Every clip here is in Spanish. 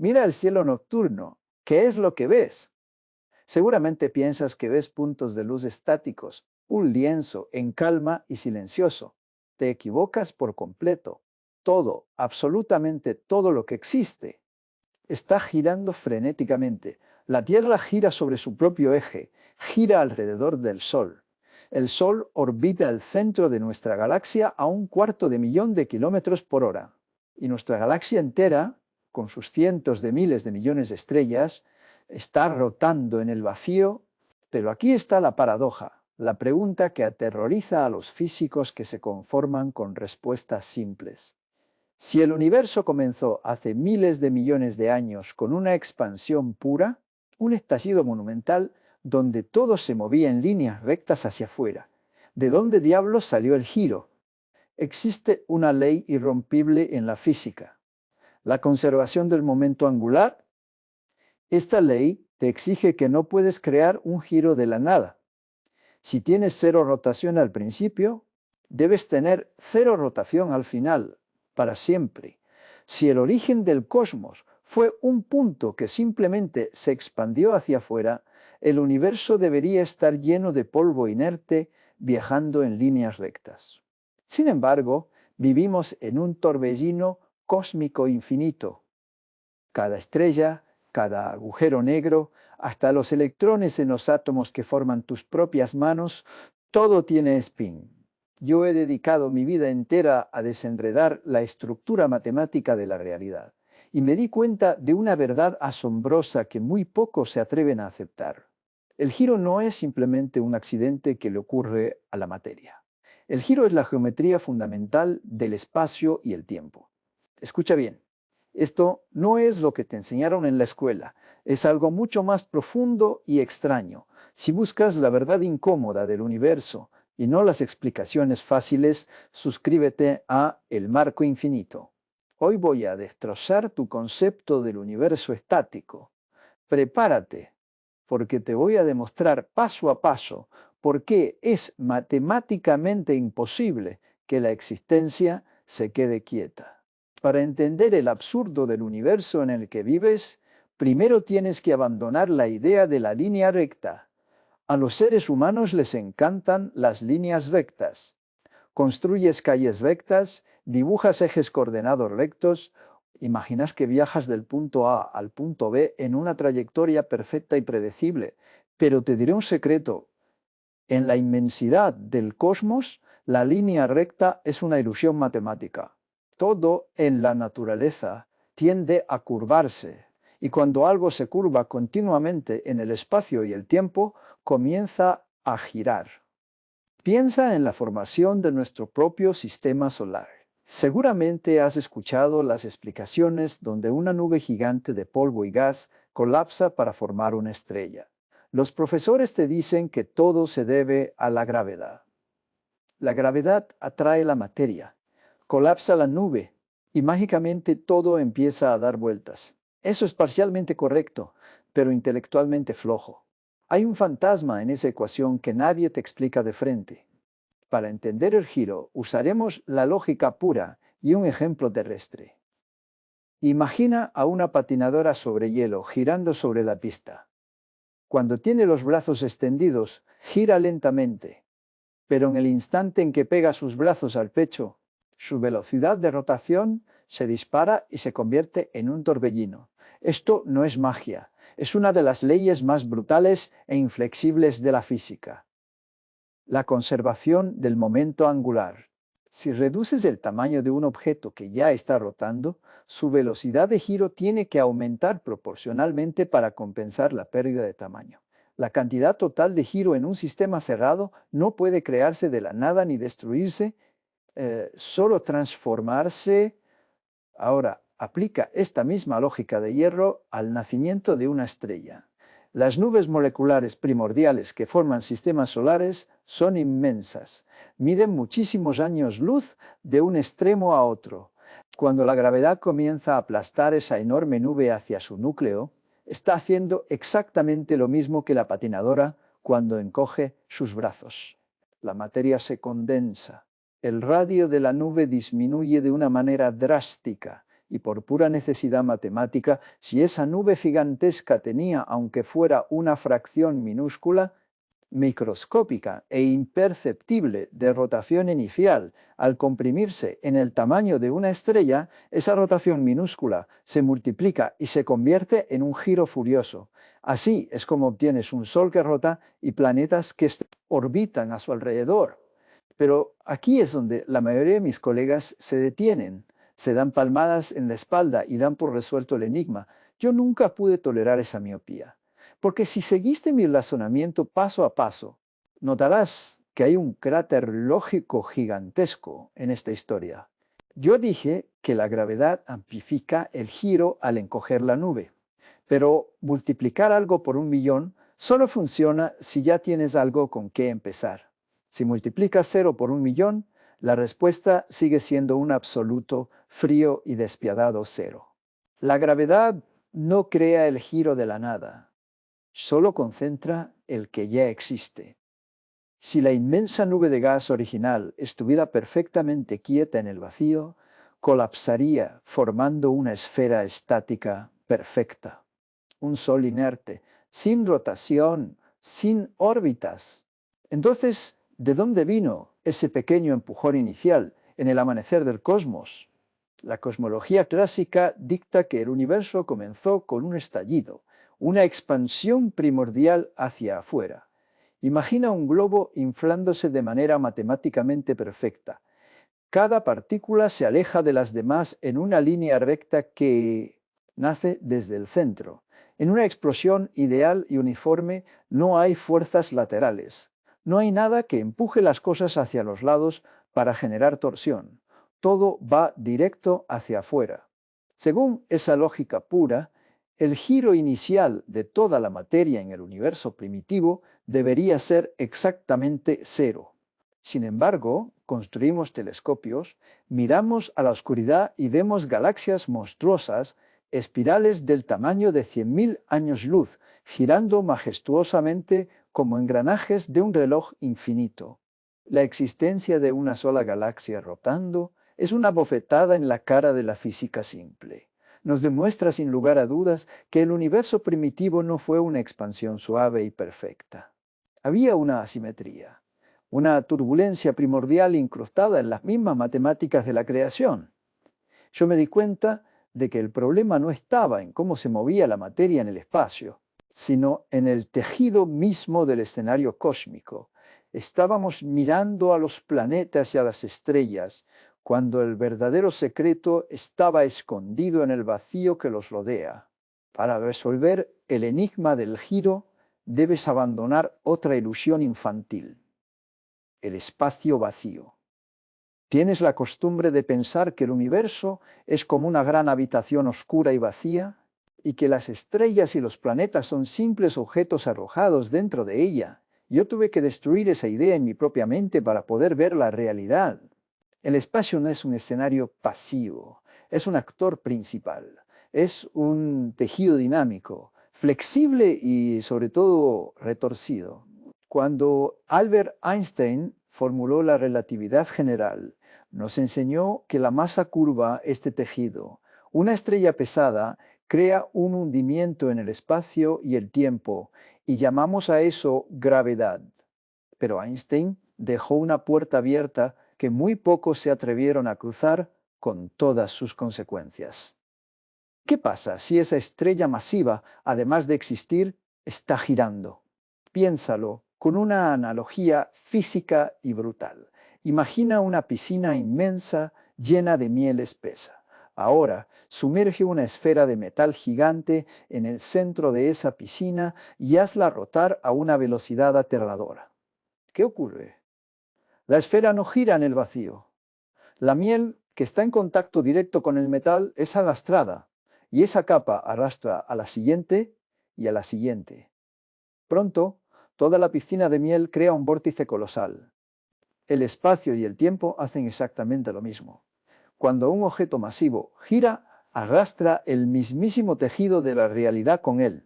Mira el cielo nocturno. ¿Qué es lo que ves? Seguramente piensas que ves puntos de luz estáticos, un lienzo en calma y silencioso. Te equivocas por completo. Todo, absolutamente todo lo que existe, está girando frenéticamente. La Tierra gira sobre su propio eje, gira alrededor del Sol. El Sol orbita el centro de nuestra galaxia a 1/4 de millón de kilómetros por hora. Y nuestra galaxia entera, con sus cientos de miles de millones de estrellas, está rotando en el vacío. Pero aquí está la paradoja, la pregunta que aterroriza a los físicos que se conforman con respuestas simples. Si el universo comenzó hace miles de millones de años con una expansión pura, un estallido monumental donde todo se movía en líneas rectas hacia afuera, ¿de dónde diablos salió el giro? Existe una ley irrompible en la física, la conservación del momento angular. Esta ley te exige que no puedes crear un giro de la nada. Si tienes cero rotación al principio, debes tener cero rotación al final, para siempre. Si el origen del cosmos fue un punto que simplemente se expandió hacia afuera, el universo debería estar lleno de polvo inerte viajando en líneas rectas. Sin embargo, vivimos en un torbellino cósmico infinito. Cada estrella, cada agujero negro, hasta los electrones en los átomos que forman tus propias manos, todo tiene spin. Yo he dedicado mi vida entera a desenredar la estructura matemática de la realidad y me di cuenta de una verdad asombrosa que muy pocos se atreven a aceptar. El giro no es simplemente un accidente que le ocurre a la materia. El giro es la geometría fundamental del espacio y el tiempo. Escucha bien. Esto no es lo que te enseñaron en la escuela, es algo mucho más profundo y extraño. Si buscas la verdad incómoda del universo y no las explicaciones fáciles, suscríbete a El Marco Infinito. Hoy voy a destrozar tu concepto del universo estático. Prepárate, porque te voy a demostrar paso a paso por qué es matemáticamente imposible que la existencia se quede quieta. Para entender el absurdo del universo en el que vives, primero tienes que abandonar la idea de la línea recta. A los seres humanos les encantan las líneas rectas. Construyes calles rectas, dibujas ejes coordenados rectos, imaginas que viajas del punto A al punto B en una trayectoria perfecta y predecible. Pero te diré un secreto. En la inmensidad del cosmos, la línea recta es una ilusión matemática. Todo en la naturaleza tiende a curvarse, y cuando algo se curva continuamente en el espacio y el tiempo, comienza a girar. Piensa en la formación de nuestro propio sistema solar. Seguramente has escuchado las explicaciones donde una nube gigante de polvo y gas colapsa para formar una estrella. Los profesores te dicen que todo se debe a la gravedad. La gravedad atrae la materia, colapsa la nube y mágicamente todo empieza a dar vueltas. Eso es parcialmente correcto, pero intelectualmente flojo. Hay un fantasma en esa ecuación que nadie te explica de frente. Para entender el giro, usaremos la lógica pura y un ejemplo terrestre. Imagina a una patinadora sobre hielo girando sobre la pista. Cuando tiene los brazos extendidos, gira lentamente, pero en el instante en que pega sus brazos al pecho, su velocidad de rotación se dispara y se convierte en un torbellino. Esto no es magia, es una de las leyes más brutales e inflexibles de la física. La conservación del momento angular. Si reduces el tamaño de un objeto que ya está rotando, su velocidad de giro tiene que aumentar proporcionalmente para compensar la pérdida de tamaño. La cantidad total de giro en un sistema cerrado no puede crearse de la nada ni destruirse, solo transformarse. Ahora, aplica esta misma lógica de hierro al nacimiento de una estrella. Las nubes moleculares primordiales que forman sistemas solares son inmensas. Miden muchísimos años luz de un extremo a otro. Cuando la gravedad comienza a aplastar esa enorme nube hacia su núcleo, está haciendo exactamente lo mismo que la patinadora cuando encoge sus brazos. La materia se condensa. El radio de la nube disminuye de una manera drástica y por pura necesidad matemática, si esa nube gigantesca tenía, aunque fuera una fracción minúscula, microscópica e imperceptible de rotación inicial, al comprimirse en el tamaño de una estrella, esa rotación minúscula se multiplica y se convierte en un giro furioso. Así es como obtienes un Sol que rota y planetas que orbitan a su alrededor. Pero aquí es donde la mayoría de mis colegas se detienen, se dan palmadas en la espalda y dan por resuelto el enigma. Yo nunca pude tolerar esa miopía. Porque si seguiste mi razonamiento paso a paso, notarás que hay un cráter lógico gigantesco en esta historia. Yo dije que la gravedad amplifica el giro al encoger la nube, pero multiplicar algo por 1.000.000 solo funciona si ya tienes algo con qué empezar. Si multiplicas 0 por 1.000.000, la respuesta sigue siendo un absoluto, frío y despiadado 0. La gravedad no crea el giro de la nada, solo concentra el que ya existe. Si la inmensa nube de gas original estuviera perfectamente quieta en el vacío, colapsaría formando una esfera estática perfecta. Un sol inerte, sin rotación, sin órbitas. Entonces, ¿de dónde vino ese pequeño empujón inicial en el amanecer del cosmos? La cosmología clásica dicta que el universo comenzó con un estallido, una expansión primordial hacia afuera. Imagina un globo inflándose de manera matemáticamente perfecta. Cada partícula se aleja de las demás en una línea recta que nace desde el centro. En una explosión ideal y uniforme no hay fuerzas laterales. No hay nada que empuje las cosas hacia los lados para generar torsión. Todo va directo hacia afuera. Según esa lógica pura, el giro inicial de toda la materia en el universo primitivo debería ser exactamente 0. Sin embargo, construimos telescopios, miramos a la oscuridad y vemos galaxias monstruosas, espirales del tamaño de 100.000 años luz, girando majestuosamente como engranajes de un reloj infinito. La existencia de una sola galaxia rotando es una bofetada en la cara de la física simple. Nos demuestra sin lugar a dudas que el universo primitivo no fue una expansión suave y perfecta. Había una asimetría, una turbulencia primordial incrustada en las mismas matemáticas de la creación. Yo me di cuenta de que el problema no estaba en cómo se movía la materia en el espacio, sino en el tejido mismo del escenario cósmico. Estábamos mirando a los planetas y a las estrellas, cuando el verdadero secreto estaba escondido en el vacío que los rodea. Para resolver el enigma del giro, debes abandonar otra ilusión infantil: el espacio vacío. ¿Tienes la costumbre de pensar que el universo es como una gran habitación oscura y vacía, y que las estrellas y los planetas son simples objetos arrojados dentro de ella? Yo tuve que destruir esa idea en mi propia mente para poder ver la realidad. El espacio no es un escenario pasivo, es un actor principal, es un tejido dinámico, flexible y sobre todo retorcido. Cuando Albert Einstein formuló la relatividad general, nos enseñó que la masa curva este tejido. Una estrella pesada crea un hundimiento en el espacio y el tiempo, y llamamos a eso gravedad. Pero Einstein dejó una puerta abierta que muy pocos se atrevieron a cruzar, con todas sus consecuencias. ¿Qué pasa si esa estrella masiva, además de existir, está girando? Piénsalo con una analogía física y brutal. Imagina una piscina inmensa llena de miel espesa. Ahora, sumerge una esfera de metal gigante en el centro de esa piscina y hazla rotar a una velocidad aterradora. ¿Qué ocurre? La esfera no gira en el vacío. La miel, que está en contacto directo con el metal, es arrastrada, y esa capa arrastra a la siguiente y a la siguiente. Pronto, toda la piscina de miel crea un vórtice colosal. El espacio y el tiempo hacen exactamente lo mismo. Cuando un objeto masivo gira, arrastra el mismísimo tejido de la realidad con él.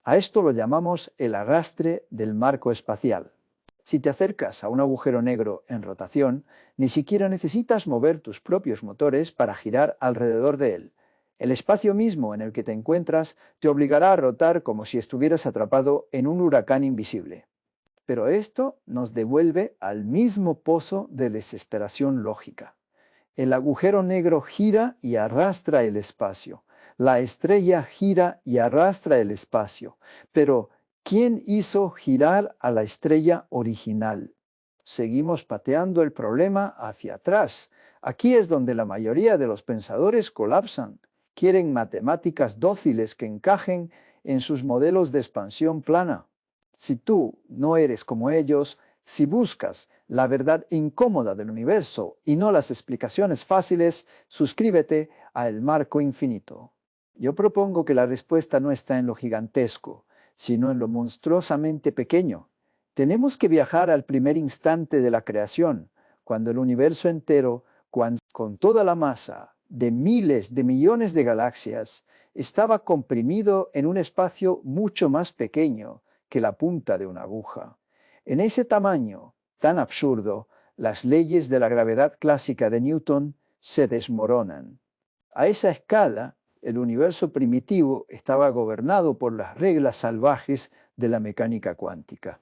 A esto lo llamamos el arrastre del marco espacial. Si te acercas a un agujero negro en rotación, ni siquiera necesitas mover tus propios motores para girar alrededor de él. El espacio mismo en el que te encuentras te obligará a rotar como si estuvieras atrapado en un huracán invisible. Pero esto nos devuelve al mismo pozo de desesperación lógica. El agujero negro gira y arrastra el espacio. La estrella gira y arrastra el espacio. Pero, ¿quién hizo girar a la estrella original? Seguimos pateando el problema hacia atrás. Aquí es donde la mayoría de los pensadores colapsan. Quieren matemáticas dóciles que encajen en sus modelos de expansión plana. Si tú no eres como ellos, si buscas la verdad incómoda del universo y no las explicaciones fáciles, suscríbete a El Marco Infinito. Yo propongo que la respuesta no está en lo gigantesco, sino en lo monstruosamente pequeño. Tenemos que viajar al primer instante de la creación, cuando el universo entero, con toda la masa de miles de millones de galaxias, estaba comprimido en un espacio mucho más pequeño que la punta de una aguja. En ese tamaño tan absurdo, las leyes de la gravedad clásica de Newton se desmoronan. A esa escala, el universo primitivo estaba gobernado por las reglas salvajes de la mecánica cuántica.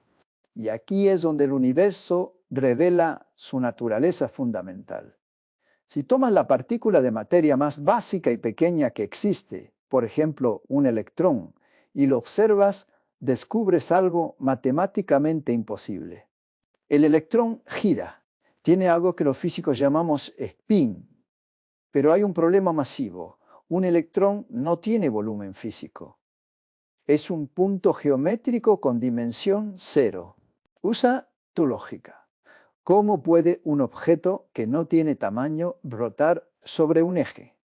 Y aquí es donde el universo revela su naturaleza fundamental. Si tomas la partícula de materia más básica y pequeña que existe, por ejemplo, un electrón, y lo observas, descubres algo matemáticamente imposible. El electrón gira, tiene algo que los físicos llamamos spin, pero hay un problema masivo. Un electrón no tiene volumen físico. Es un punto geométrico con dimensión cero. Usa tu lógica. ¿Cómo puede un objeto que no tiene tamaño brotar sobre un eje?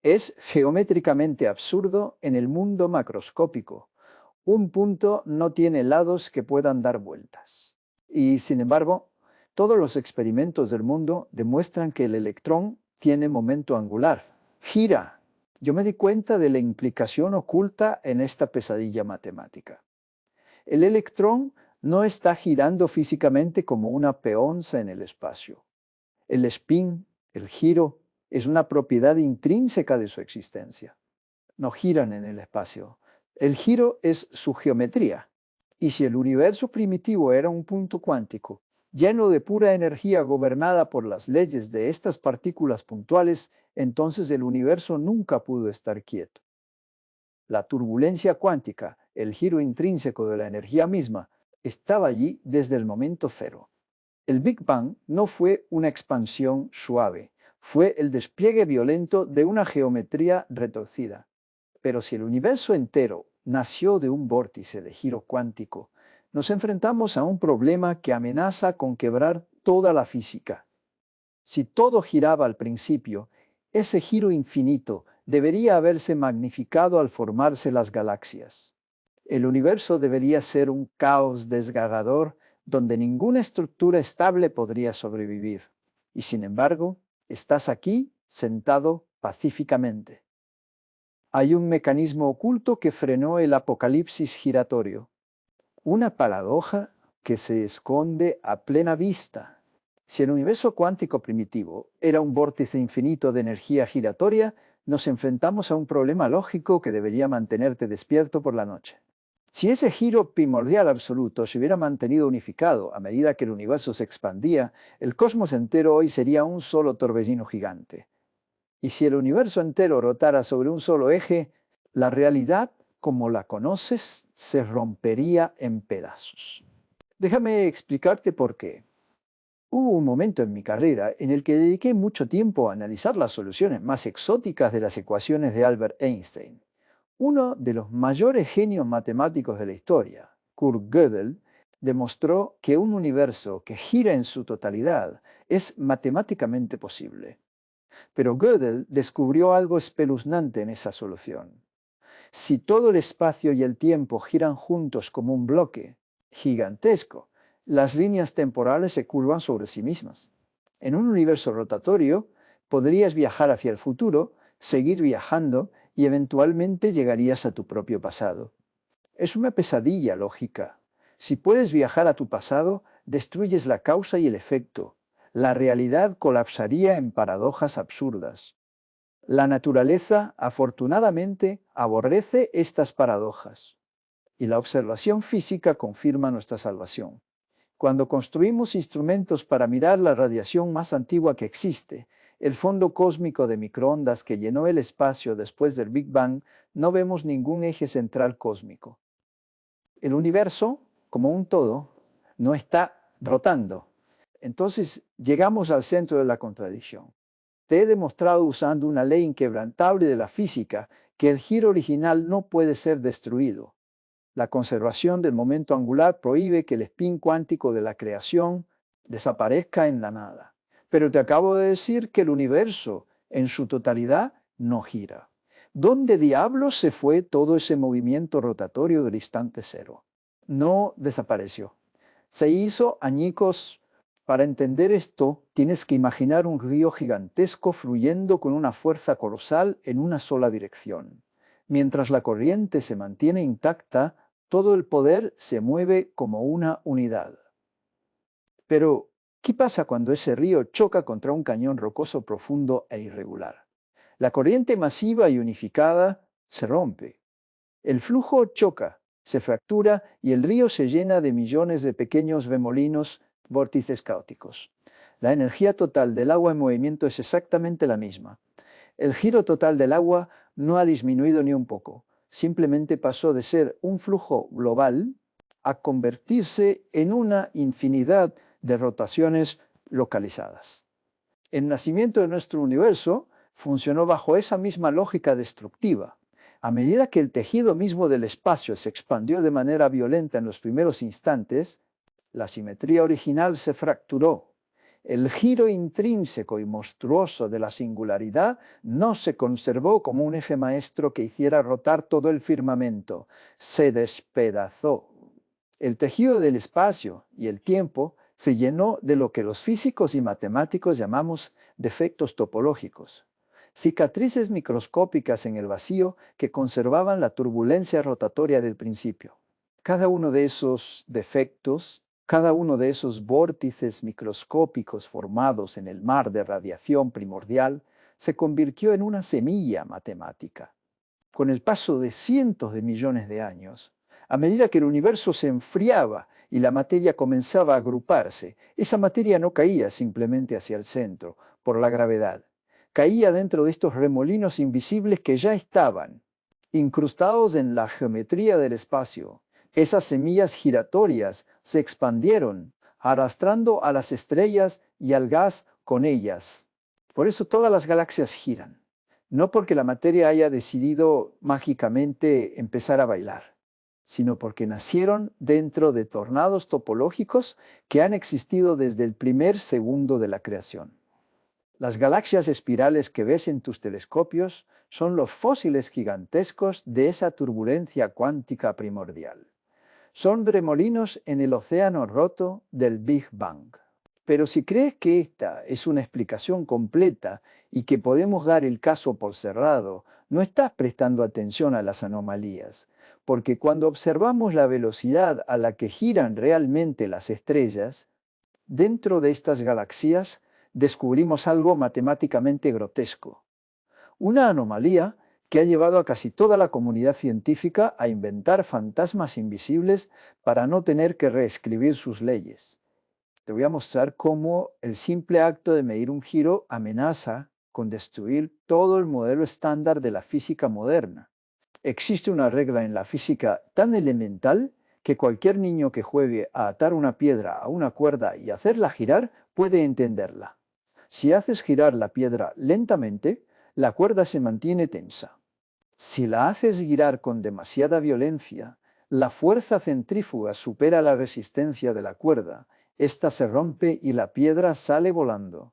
Es geométricamente absurdo en el mundo macroscópico. Un punto no tiene lados que puedan dar vueltas. Y sin embargo, todos los experimentos del mundo demuestran que el electrón tiene momento angular. Gira. Yo me di cuenta de la implicación oculta en esta pesadilla matemática. El electrón no está girando físicamente como una peonza en el espacio. El spin, el giro, es una propiedad intrínseca de su existencia. No giran en el espacio. El giro es su geometría. Y si el universo primitivo era un punto cuántico, lleno de pura energía gobernada por las leyes de estas partículas puntuales, entonces el universo nunca pudo estar quieto. La turbulencia cuántica, el giro intrínseco de la energía misma, estaba allí desde el momento cero. El Big Bang no fue una expansión suave, fue el despliegue violento de una geometría retorcida. Pero si el universo entero nació de un vórtice de giro cuántico, nos enfrentamos a un problema que amenaza con quebrar toda la física. Si todo giraba al principio, ese giro infinito debería haberse magnificado al formarse las galaxias. El universo debería ser un caos desgarrador donde ninguna estructura estable podría sobrevivir. Y sin embargo, estás aquí sentado pacíficamente. Hay un mecanismo oculto que frenó el apocalipsis giratorio. Una paradoja que se esconde a plena vista. Si el universo cuántico primitivo era un vórtice infinito de energía giratoria, nos enfrentamos a un problema lógico que debería mantenerte despierto por la noche. Si ese giro primordial absoluto se hubiera mantenido unificado a medida que el universo se expandía, el cosmos entero hoy sería un solo torbellino gigante. Y si el universo entero rotara sobre un solo eje, la realidad, como la conoces, se rompería en pedazos. Déjame explicarte por qué. Hubo un momento en mi carrera en el que dediqué mucho tiempo a analizar las soluciones más exóticas de las ecuaciones de Albert Einstein. Uno de los mayores genios matemáticos de la historia, Kurt Gödel, demostró que un universo que gira en su totalidad es matemáticamente posible. Pero Gödel descubrió algo espeluznante en esa solución. Si todo el espacio y el tiempo giran juntos como un bloque gigantesco, las líneas temporales se curvan sobre sí mismas. En un universo rotatorio, podrías viajar hacia el futuro, seguir viajando y eventualmente llegarías a tu propio pasado. Es una pesadilla lógica. Si puedes viajar a tu pasado, destruyes la causa y el efecto. La realidad colapsaría en paradojas absurdas. La naturaleza, afortunadamente, aborrece estas paradojas, y la observación física confirma nuestra salvación. Cuando construimos instrumentos para mirar la radiación más antigua que existe, el fondo cósmico de microondas que llenó el espacio después del Big Bang, no vemos ningún eje central cósmico. El universo, como un todo, no está rotando. Entonces llegamos al centro de la contradicción. Te he demostrado usando una ley inquebrantable de la física que el giro original no puede ser destruido. La conservación del momento angular prohíbe que el spin cuántico de la creación desaparezca en la nada. Pero te acabo de decir que el universo en su totalidad no gira. ¿Dónde diablos se fue todo ese movimiento rotatorio del instante cero? No desapareció. Se hizo añicos. Para entender esto, tienes que imaginar un río gigantesco fluyendo con una fuerza colosal en una sola dirección. Mientras la corriente se mantiene intacta, todo el poder se mueve como una unidad. Pero, ¿qué pasa cuando ese río choca contra un cañón rocoso profundo e irregular? La corriente masiva y unificada se rompe. El flujo choca, se fractura y el río se llena de millones de pequeños remolinos, vórtices caóticos. La energía total del agua en movimiento es exactamente la misma. El giro total del agua no ha disminuido ni un poco. Simplemente pasó de ser un flujo global a convertirse en una infinidad de rotaciones localizadas. El nacimiento de nuestro universo funcionó bajo esa misma lógica destructiva. A medida que el tejido mismo del espacio se expandió de manera violenta en los primeros instantes, la simetría original se fracturó. El giro intrínseco y monstruoso de la singularidad no se conservó como un eje maestro que hiciera rotar todo el firmamento. Se despedazó. El tejido del espacio y el tiempo se llenó de lo que los físicos y matemáticos llamamos defectos topológicos, cicatrices microscópicas en el vacío que conservaban la turbulencia rotatoria del principio. Cada uno de esos defectos, cada uno de esos vórtices microscópicos formados en el mar de radiación primordial, se convirtió en una semilla matemática. Con el paso de cientos de millones de años, a medida que el universo se enfriaba y la materia comenzaba a agruparse, esa materia no caía simplemente hacia el centro, por la gravedad. Caía dentro de estos remolinos invisibles que ya estaban incrustados en la geometría del espacio. Esas semillas giratorias se expandieron, arrastrando a las estrellas y al gas con ellas. Por eso todas las galaxias giran. No porque la materia haya decidido mágicamente empezar a bailar, sino porque nacieron dentro de tornados topológicos que han existido desde el primer segundo de la creación. Las galaxias espirales que ves en tus telescopios son los fósiles gigantescos de esa turbulencia cuántica primordial. Son remolinos en el océano roto del Big Bang. Pero si crees que esta es una explicación completa y que podemos dar el caso por cerrado, no estás prestando atención a las anomalías, porque cuando observamos la velocidad a la que giran realmente las estrellas, dentro de estas galaxias descubrimos algo matemáticamente grotesco. Una anomalía que ha llevado a casi toda la comunidad científica a inventar fantasmas invisibles para no tener que reescribir sus leyes. Te voy a mostrar cómo el simple acto de medir un giro amenaza con destruir todo el modelo estándar de la física moderna. Existe una regla en la física tan elemental que cualquier niño que juegue a atar una piedra a una cuerda y hacerla girar puede entenderla. Si haces girar la piedra lentamente, la cuerda se mantiene tensa. Si la haces girar con demasiada violencia, la fuerza centrífuga supera la resistencia de la cuerda. Esta se rompe y la piedra sale volando.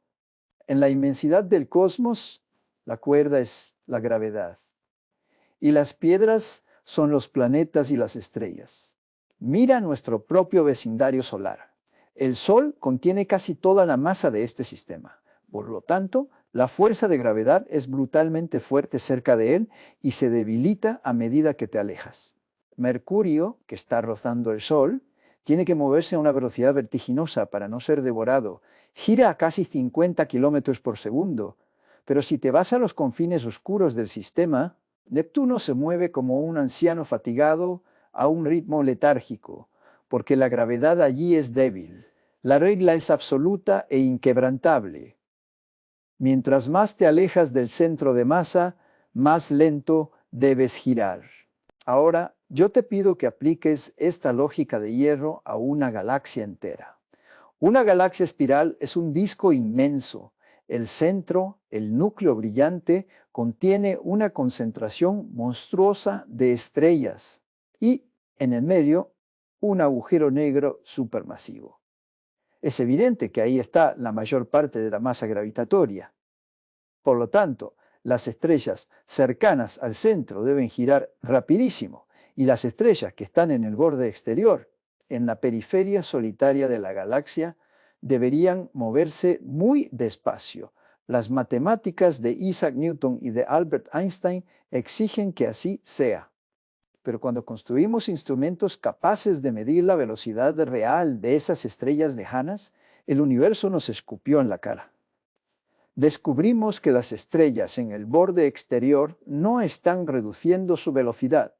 En la inmensidad del cosmos, la cuerda es la gravedad. Y las piedras son los planetas y las estrellas. Mira nuestro propio vecindario solar. El Sol contiene casi toda la masa de este sistema. Por lo tanto, la fuerza de gravedad es brutalmente fuerte cerca de él y se debilita a medida que te alejas. Mercurio, que está rozando el Sol, Tiene que moverse a una velocidad vertiginosa para no ser devorado. Gira a casi 50 kilómetros por segundo. Pero si te vas a los confines oscuros del sistema, Neptuno se mueve como un anciano fatigado a un ritmo letárgico, porque la gravedad allí es débil. La regla es absoluta e inquebrantable. Mientras más te alejas del centro de masa, más lento debes girar. Ahora, yo te pido que apliques esta lógica de hierro a una galaxia entera. Una galaxia espiral es un disco inmenso. El centro, el núcleo brillante, contiene una concentración monstruosa de estrellas y, en el medio, un agujero negro supermasivo. Es evidente que ahí está la mayor parte de la masa gravitatoria. Por lo tanto, las estrellas cercanas al centro deben girar rapidísimo y las estrellas que están en el borde exterior, en la periferia solitaria de la galaxia, deberían moverse muy despacio. Las matemáticas de Isaac Newton y de Albert Einstein exigen que así sea. Pero cuando construimos instrumentos capaces de medir la velocidad real de esas estrellas lejanas, el universo nos escupió en la cara. Descubrimos que las estrellas en el borde exterior no están reduciendo su velocidad,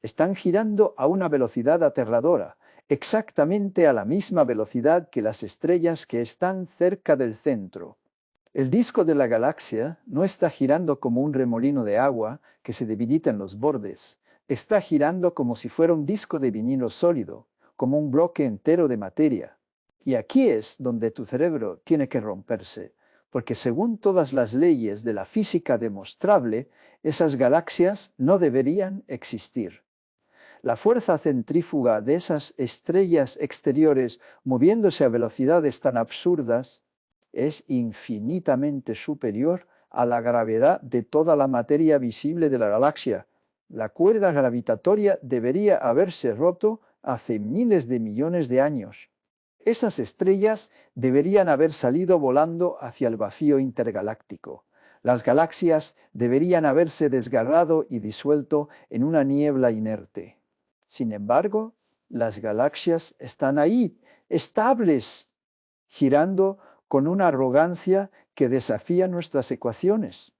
están girando a una velocidad aterradora, exactamente a la misma velocidad que las estrellas que están cerca del centro. El disco de la galaxia no está girando como un remolino de agua que se debilita en los bordes, está girando como si fuera un disco de vinilo sólido, como un bloque entero de materia. Y aquí es donde tu cerebro tiene que romperse, porque según todas las leyes de la física demostrable, esas galaxias no deberían existir. La fuerza centrífuga de esas estrellas exteriores moviéndose a velocidades tan absurdas es infinitamente superior a la gravedad de toda la materia visible de la galaxia. La cuerda gravitatoria debería haberse roto hace miles de millones de años. Esas estrellas deberían haber salido volando hacia el vacío intergaláctico. Las galaxias deberían haberse desgarrado y disuelto en una niebla inerte. Sin embargo, las galaxias están ahí, estables, girando con una arrogancia que desafía nuestras ecuaciones.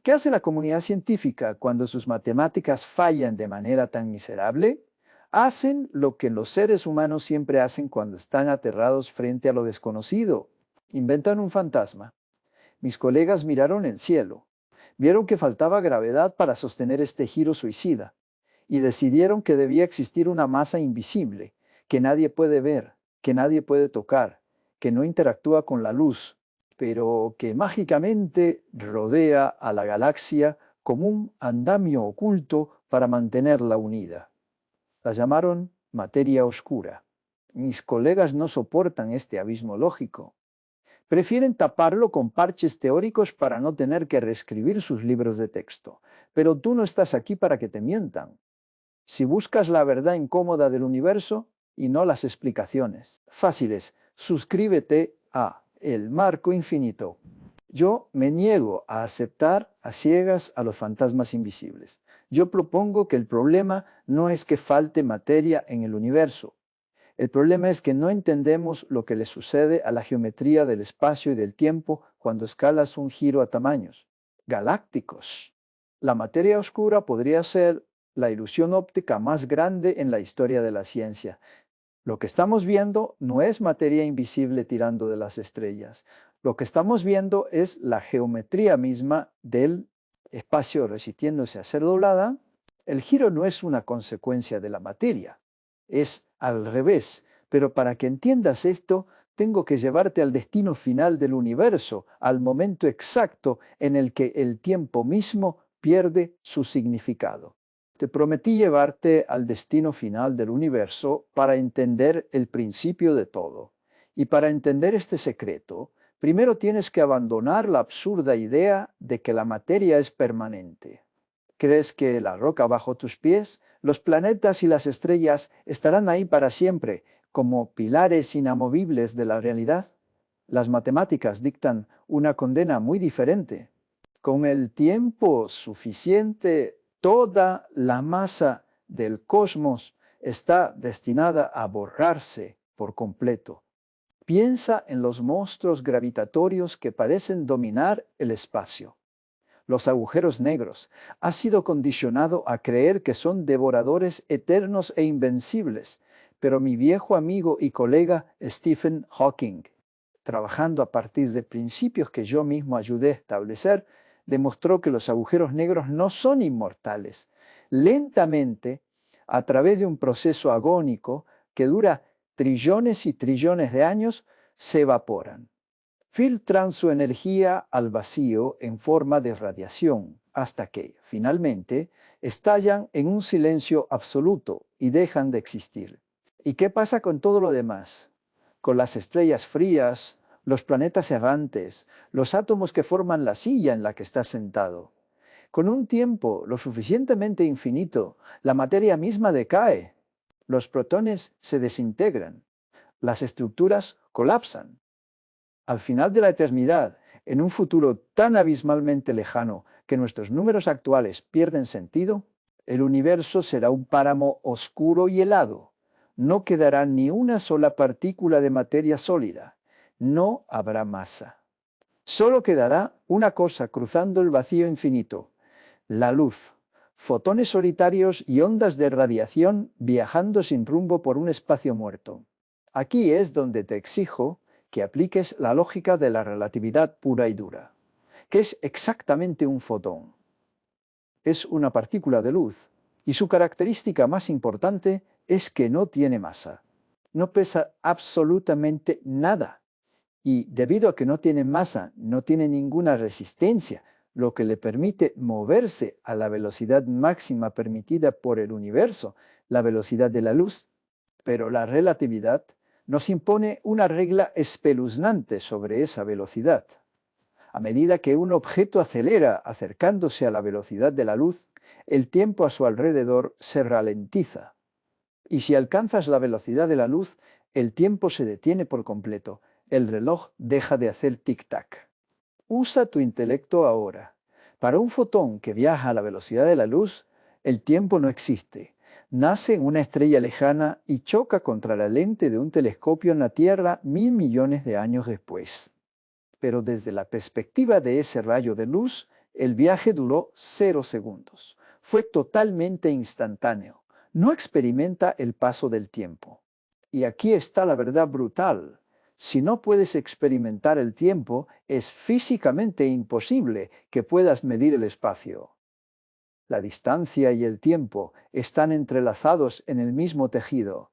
¿Qué hace la comunidad científica cuando sus matemáticas fallan de manera tan miserable? Hacen lo que los seres humanos siempre hacen cuando están aterrados frente a lo desconocido. Inventan un fantasma. Mis colegas miraron el cielo, vieron que faltaba gravedad para sostener este giro suicida y decidieron que debía existir una masa invisible, que nadie puede ver, que nadie puede tocar, que no interactúa con la luz, pero que mágicamente rodea a la galaxia como un andamio oculto para mantenerla unida. La llamaron materia oscura. Mis colegas no soportan este abismo lógico. Prefieren taparlo con parches teóricos para no tener que reescribir sus libros de texto. Pero tú no estás aquí para que te mientan. Si buscas la verdad incómoda del universo y no las explicaciones fáciles, suscríbete a El Marco Infinito. Yo me niego a aceptar a ciegas a los fantasmas invisibles. Yo propongo que el problema no es que falte materia en el universo. El problema es que no entendemos lo que le sucede a la geometría del espacio y del tiempo cuando escalas un giro a tamaños galácticos. La materia oscura podría ser la ilusión óptica más grande en la historia de la ciencia. Lo que estamos viendo no es materia invisible tirando de las estrellas. Lo que estamos viendo es la geometría misma del espacio resistiéndose a ser doblada. El giro no es una consecuencia de la materia, es al revés. Pero para que entiendas esto, tengo que llevarte al destino final del universo, al momento exacto en el que el tiempo mismo pierde su significado. Te prometí llevarte al destino final del universo para entender el principio de todo. Y para entender este secreto, primero tienes que abandonar la absurda idea de que la materia es permanente. ¿Crees que la roca bajo tus pies, los planetas y las estrellas estarán ahí para siempre, como pilares inamovibles de la realidad? Las matemáticas dictan una condena muy diferente. Con el tiempo suficiente, toda la masa del cosmos está destinada a borrarse por completo. Piensa en los monstruos gravitatorios que parecen dominar el espacio. Los agujeros negros. Has sido condicionado a creer que son devoradores eternos e invencibles, pero mi viejo amigo y colega Stephen Hawking, trabajando a partir de principios que yo mismo ayudé a establecer, demostró que los agujeros negros no son inmortales. Lentamente, a través de un proceso agónico que dura trillones y trillones de años, se evaporan. Filtran su energía al vacío en forma de radiación hasta que, finalmente, estallan en un silencio absoluto y dejan de existir. ¿Y qué pasa con todo lo demás? Con las estrellas frías, los planetas errantes, los átomos que forman la silla en la que estás sentado. Con un tiempo lo suficientemente infinito, la materia misma decae, los protones se desintegran, las estructuras colapsan. Al final de la eternidad, en un futuro tan abismalmente lejano que nuestros números actuales pierden sentido, el universo será un páramo oscuro y helado. No quedará ni una sola partícula de materia sólida. No habrá masa. Solo quedará una cosa cruzando el vacío infinito: la luz, fotones solitarios y ondas de radiación viajando sin rumbo por un espacio muerto. Aquí es donde te exijo que apliques la lógica de la relatividad pura y dura. ¿Qué es exactamente un fotón? Es una partícula de luz y su característica más importante es que no tiene masa. No pesa absolutamente nada y debido a que no tiene masa, no tiene ninguna resistencia, lo que le permite moverse a la velocidad máxima permitida por el universo, la velocidad de la luz. Pero la relatividad nos impone una regla espeluznante sobre esa velocidad. A medida que un objeto acelera acercándose a la velocidad de la luz, el tiempo a su alrededor se ralentiza. Y si alcanzas la velocidad de la luz, el tiempo se detiene por completo. El reloj deja de hacer tic-tac. Usa tu intelecto ahora. Para un fotón que viaja a la velocidad de la luz, el tiempo no existe. Nace en una estrella lejana y choca contra la lente de un telescopio en la Tierra 1.000 millones de años después. Pero desde la perspectiva de ese rayo de luz, el viaje duró 0 segundos. Fue totalmente instantáneo. No experimenta el paso del tiempo. Y aquí está la verdad brutal. Si no puedes experimentar el tiempo, es físicamente imposible que puedas medir el espacio. La distancia y el tiempo están entrelazados en el mismo tejido.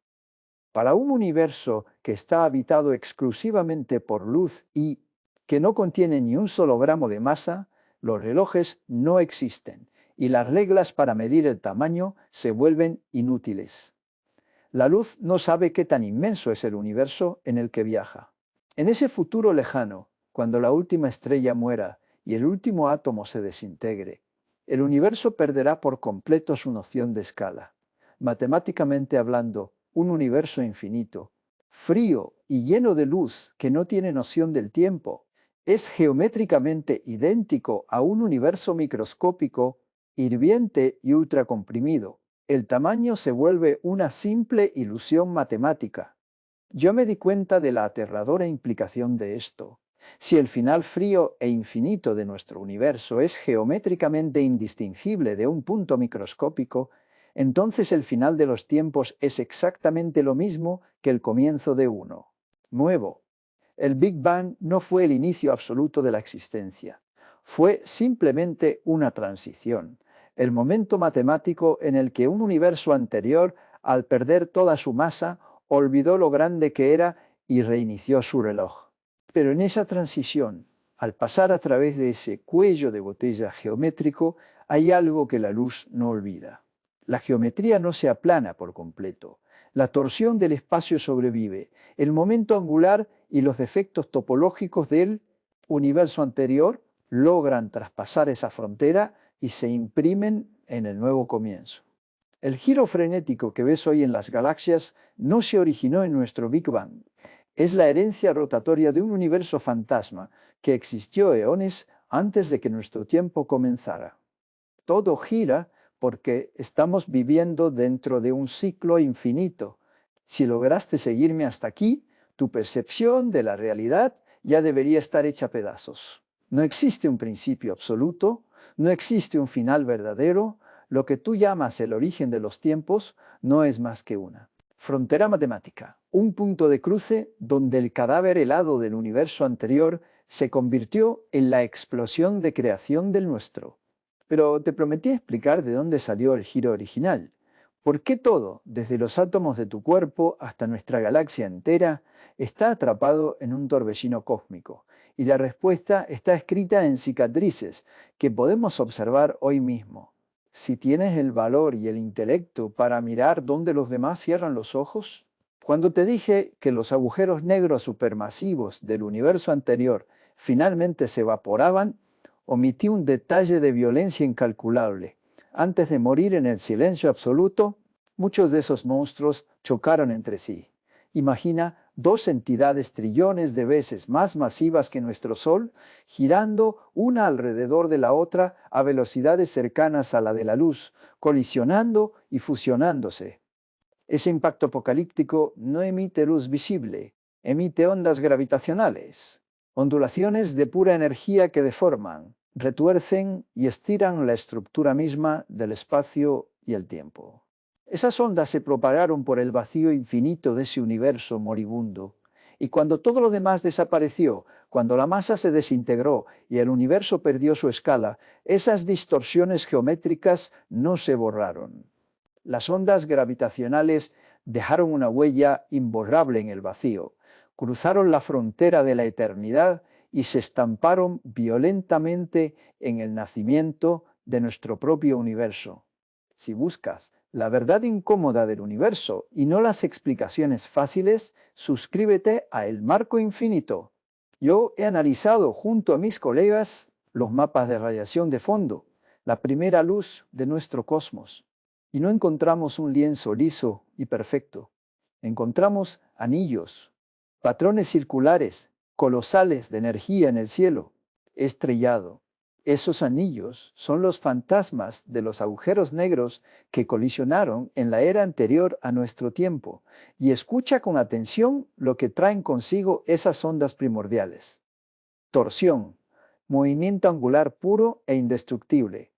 Para un universo que está habitado exclusivamente por luz y que no contiene ni un solo gramo de masa, los relojes no existen y las reglas para medir el tamaño se vuelven inútiles. La luz no sabe qué tan inmenso es el universo en el que viaja. En ese futuro lejano, cuando la última estrella muera y el último átomo se desintegre, el universo perderá por completo su noción de escala. Matemáticamente hablando, un universo infinito, frío y lleno de luz que no tiene noción del tiempo, es geométricamente idéntico a un universo microscópico, hirviente y ultracomprimido. El tamaño se vuelve una simple ilusión matemática. Yo me di cuenta de la aterradora implicación de esto. Si el final frío e infinito de nuestro universo es geométricamente indistinguible de un punto microscópico, entonces el final de los tiempos es exactamente lo mismo que el comienzo de uno. Nuevo. El Big Bang no fue el inicio absoluto de la existencia. Fue simplemente una transición, el momento matemático en el que un universo anterior, al perder toda su masa, olvidó lo grande que era y reinició su reloj. Pero en esa transición, al pasar a través de ese cuello de botella geométrico, hay algo que la luz no olvida. La geometría no se aplana por completo. La torsión del espacio sobrevive. El momento angular y los defectos topológicos del universo anterior logran traspasar esa frontera y se imprimen en el nuevo comienzo. El giro frenético que ves hoy en las galaxias no se originó en nuestro Big Bang. Es la herencia rotatoria de un universo fantasma que existió eones antes de que nuestro tiempo comenzara. Todo gira porque estamos viviendo dentro de un ciclo infinito. Si lograste seguirme hasta aquí, tu percepción de la realidad ya debería estar hecha a pedazos. No existe un principio absoluto, no existe un final verdadero. Lo que tú llamas el origen de los tiempos no es más que una frontera matemática, un punto de cruce donde el cadáver helado del universo anterior se convirtió en la explosión de creación del nuestro. Pero te prometí explicar de dónde salió el giro original. ¿Por qué todo, desde los átomos de tu cuerpo hasta nuestra galaxia entera, está atrapado en un torbellino cósmico? Y la respuesta está escrita en cicatrices que podemos observar hoy mismo. Si tienes el valor y el intelecto para mirar dónde los demás cierran los ojos. Cuando te dije que los agujeros negros supermasivos del universo anterior finalmente se evaporaban, omití un detalle de violencia incalculable. Antes de morir en el silencio absoluto, muchos de esos monstruos chocaron entre sí. Imagina dos entidades trillones de veces más masivas que nuestro Sol, girando una alrededor de la otra a velocidades cercanas a la de la luz, colisionando y fusionándose. Ese impacto apocalíptico no emite luz visible, emite ondas gravitacionales, ondulaciones de pura energía que deforman, retuercen y estiran la estructura misma del espacio y el tiempo. Esas ondas se propagaron por el vacío infinito de ese universo moribundo, y cuando todo lo demás desapareció, cuando la masa se desintegró y el universo perdió su escala, esas distorsiones geométricas no se borraron. Las ondas gravitacionales dejaron una huella imborrable en el vacío, cruzaron la frontera de la eternidad y se estamparon violentamente en el nacimiento de nuestro propio universo. Si buscas la verdad incómoda del universo y no las explicaciones fáciles, suscríbete a El Marco Infinito. Yo he analizado junto a mis colegas los mapas de radiación de fondo, la primera luz de nuestro cosmos. Y no encontramos un lienzo liso y perfecto. Encontramos anillos, patrones circulares, colosales de energía en el cielo, estrellado. Esos anillos son los fantasmas de los agujeros negros que colisionaron en la era anterior a nuestro tiempo. Y escucha con atención lo que traen consigo esas ondas primordiales. Torsión, movimiento angular puro e indestructible.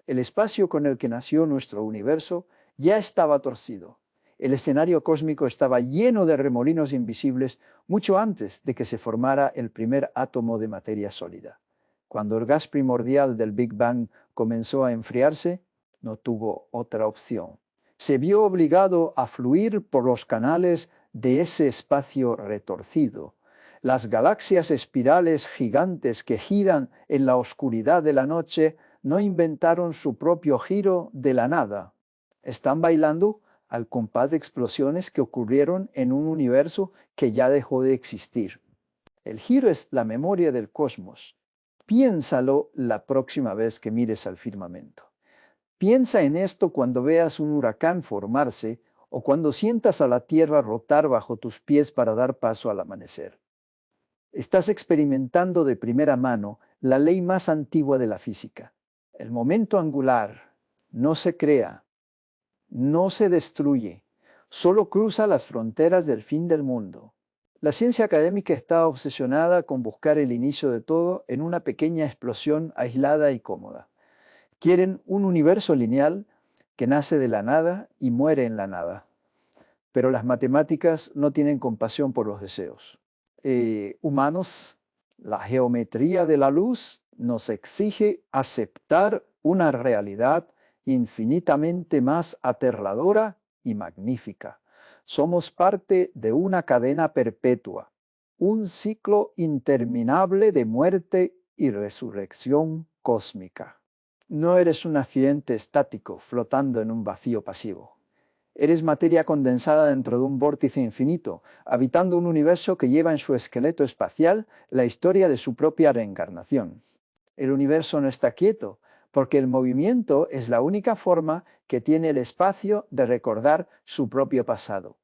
El espacio con el que nació nuestro universo ya estaba torcido. El escenario cósmico estaba lleno de remolinos invisibles mucho antes de que se formara el primer átomo de materia sólida. Cuando el gas primordial del Big Bang comenzó a enfriarse, no tuvo otra opción. Se vio obligado a fluir por los canales de ese espacio retorcido. Las galaxias espirales gigantes que giran en la oscuridad de la noche no inventaron su propio giro de la nada. Están bailando al compás de explosiones que ocurrieron en un universo que ya dejó de existir. El giro es la memoria del cosmos. Piénsalo la próxima vez que mires al firmamento. Piensa en esto cuando veas un huracán formarse o cuando sientas a la Tierra rotar bajo tus pies para dar paso al amanecer. Estás experimentando de primera mano la ley más antigua de la física. El momento angular no se crea, no se destruye, solo cruza las fronteras del fin del mundo. La ciencia académica está obsesionada con buscar el inicio de todo en una pequeña explosión aislada y cómoda. Quieren un universo lineal que nace de la nada y muere en la nada. Pero las matemáticas no tienen compasión por los deseos. Humanos, la geometría de la luz nos exige aceptar una realidad infinitamente más aterradora y magnífica. Somos parte de una cadena perpetua, un ciclo interminable de muerte y resurrección cósmica. No eres un accidente estático flotando en un vacío pasivo. Eres materia condensada dentro de un vórtice infinito, habitando un universo que lleva en su esqueleto espacial la historia de su propia reencarnación. El universo no está quieto, porque el movimiento es la única forma que tiene el espacio de recordar su propio pasado.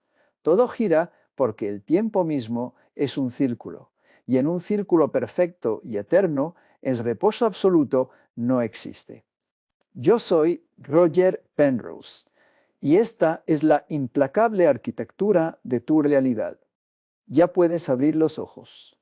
Todo gira porque el tiempo mismo es un círculo, y en un círculo perfecto y eterno, el reposo absoluto no existe. Yo soy Roger Penrose. Y esta es la implacable arquitectura de tu realidad. Ya puedes abrir los ojos.